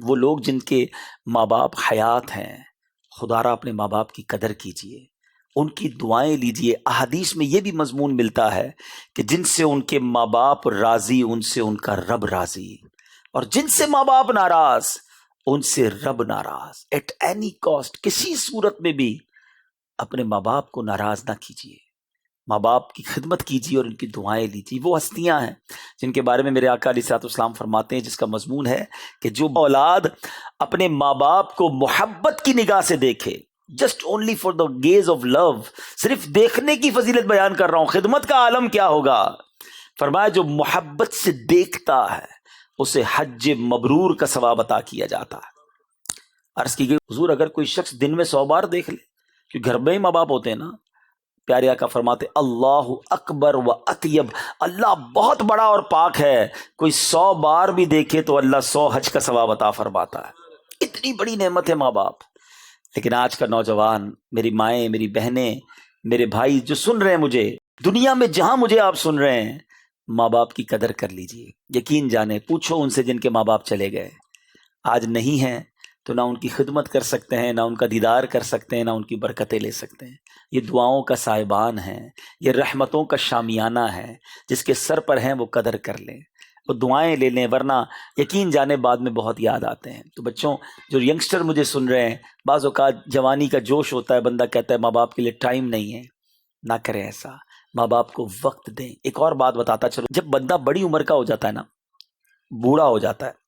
وہ لوگ جن کے ماں باپ حیات ہیں، خدا را اپنے ماں باپ کی قدر کیجئے، ان کی دعائیں لیجئے۔ احادیث میں یہ بھی مضمون ملتا ہے کہ جن سے ان کے ماں باپ راضی ان سے ان کا رب راضی، اور جن سے ماں باپ ناراض ان سے رب ناراض۔ ایٹ اینی کاسٹ، کسی صورت میں بھی اپنے ماں باپ کو ناراض نہ کیجیے، ماں باپ کی خدمت کیجیے اور ان کی دعائیں لیجیے۔ وہ ہستیاں ہیں جن کے بارے میں میرے آقا علیہ الصلوۃ والسلام فرماتے ہیں، جس کا مضمون ہے کہ جو اولاد اپنے ماں باپ کو محبت کی نگاہ سے دیکھے، just only for the gaze of love, صرف دیکھنے کی فضیلت بیان کر رہا ہوں، خدمت کا عالم کیا ہوگا۔ فرمایا جو محبت سے دیکھتا ہے اسے حج مبرور کا ثواب عطا کیا جاتا ہے۔ عرض کی گئی حضور اگر کوئی شخص دن میں 100 بار دیکھ لے، کہ گھر میں ہی ماں باپ ہوتے ہیں نا، پیارے آقا فرماتے اللہ اکبر و اطیب، اللہ بہت بڑا اور پاک ہے، کوئی 100 بار بھی دیکھے تو اللہ 100 حج کا ثواب عطا فرماتا ہے۔ اتنی بڑی نعمت ہے ماں باپ۔ لیکن آج کا نوجوان، میری مائیں، میری بہنیں، میرے بھائی جو سن رہے ہیں مجھے، دنیا میں جہاں مجھے آپ سن رہے ہیں، ماں باپ کی قدر کر لیجئے۔ یقین جانے، پوچھو ان سے جن کے ماں باپ چلے گئے، آج نہیں ہیں تو نہ ان کی خدمت کر سکتے ہیں، نہ ان کا دیدار کر سکتے ہیں، نہ ان کی برکتیں لے سکتے ہیں۔ یہ دعاؤں کا سائبان ہے، یہ رحمتوں کا شامیانہ ہے، جس کے سر پر ہیں وہ قدر کر لیں، وہ دعائیں لے لیں، ورنہ یقین جانے بعد میں بہت یاد آتے ہیں۔ تو بچوں، جو ینگسٹر مجھے سن رہے ہیں، بعض اوقات جوانی کا جوش ہوتا ہے، بندہ کہتا ہے ماں باپ کے لیے ٹائم نہیں ہے، نہ کریں ایسا، ماں باپ کو وقت دیں۔ ایک اور بات بتاتا چلو، جب بندہ بڑی عمر کا ہو جاتا ہے نا، بوڑھا ہو جاتا ہے،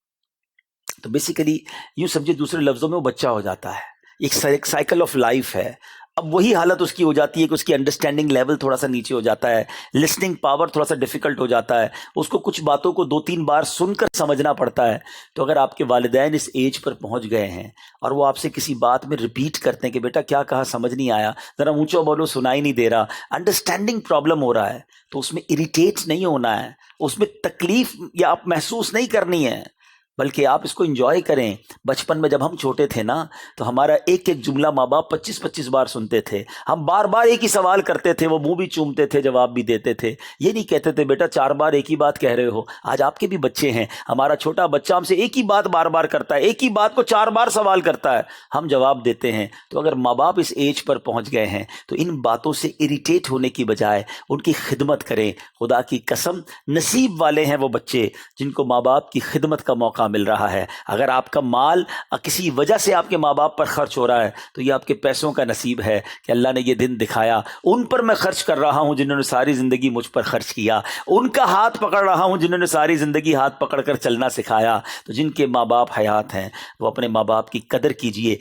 تو بیسیکلی یوں سمجھے دوسرے لفظوں میں وہ بچہ ہو جاتا ہے، ایک سائیکل آف لائف ہے۔ اب وہی حالت اس کی ہو جاتی ہے کہ اس کی انڈرسٹینڈنگ لیول تھوڑا سا نیچے ہو جاتا ہے، لسننگ پاور تھوڑا سا ڈیفیکلٹ ہو جاتا ہے، اس کو کچھ باتوں کو 2-3 بار سن کر سمجھنا پڑتا ہے۔ تو اگر آپ کے والدین اس ایج پر پہنچ گئے ہیں اور وہ آپ سے کسی بات میں ریپیٹ کرتے ہیں کہ بیٹا کیا کہا سمجھ نہیں آیا، ذرا اونچا بولو سنائی نہیں دے رہا، انڈرسٹینڈنگ پرابلم ہو رہا ہے، تو اس میں اریٹیٹ نہیں ہونا ہے، اس میں تکلیف یا آپ محسوس نہیں کرنی ہے، بلکہ آپ اس کو انجوائے کریں۔ بچپن میں جب ہم چھوٹے تھے نا، تو ہمارا ایک ایک جملہ ماں باپ 25-25 بار سنتے تھے، ہم بار بار ایک ہی سوال کرتے تھے، وہ منہ بھی چومتے تھے، جواب بھی دیتے تھے، یہ نہیں کہتے تھے بیٹا 4 بار ایک ہی بات کہہ رہے ہو۔ آج آپ کے بھی بچے ہیں، ہمارا چھوٹا بچہ ہم سے ایک ہی بات بار بار کرتا ہے، ایک ہی بات کو 4 بار سوال کرتا ہے، ہم جواب دیتے ہیں۔ تو اگر ماں باپ اس ایج پر پہنچ گئے ہیں تو ان باتوں سے اریٹیٹ ہونے کی بجائے ان کی خدمت کریں۔ خدا کی قسم، نصیب والے ہیں وہ بچے جن کو ماں باپ کی خدمت کا موقع مل رہا ہے۔ اگر آپ کا مال کسی وجہ سے آپ کے ماں باپ پر خرچ ہو رہا ہے تو یہ آپ کے پیسوں کا نصیب ہے کہ اللہ نے یہ دن دکھایا، ان پر میں خرچ کر رہا ہوں جنہوں نے ساری زندگی مجھ پر خرچ کیا، ان کا ہاتھ پکڑ رہا ہوں جنہوں نے ساری زندگی ہاتھ پکڑ کر چلنا سکھایا۔ تو جن کے ماں باپ حیات ہیں وہ اپنے ماں باپ کی قدر کیجئے۔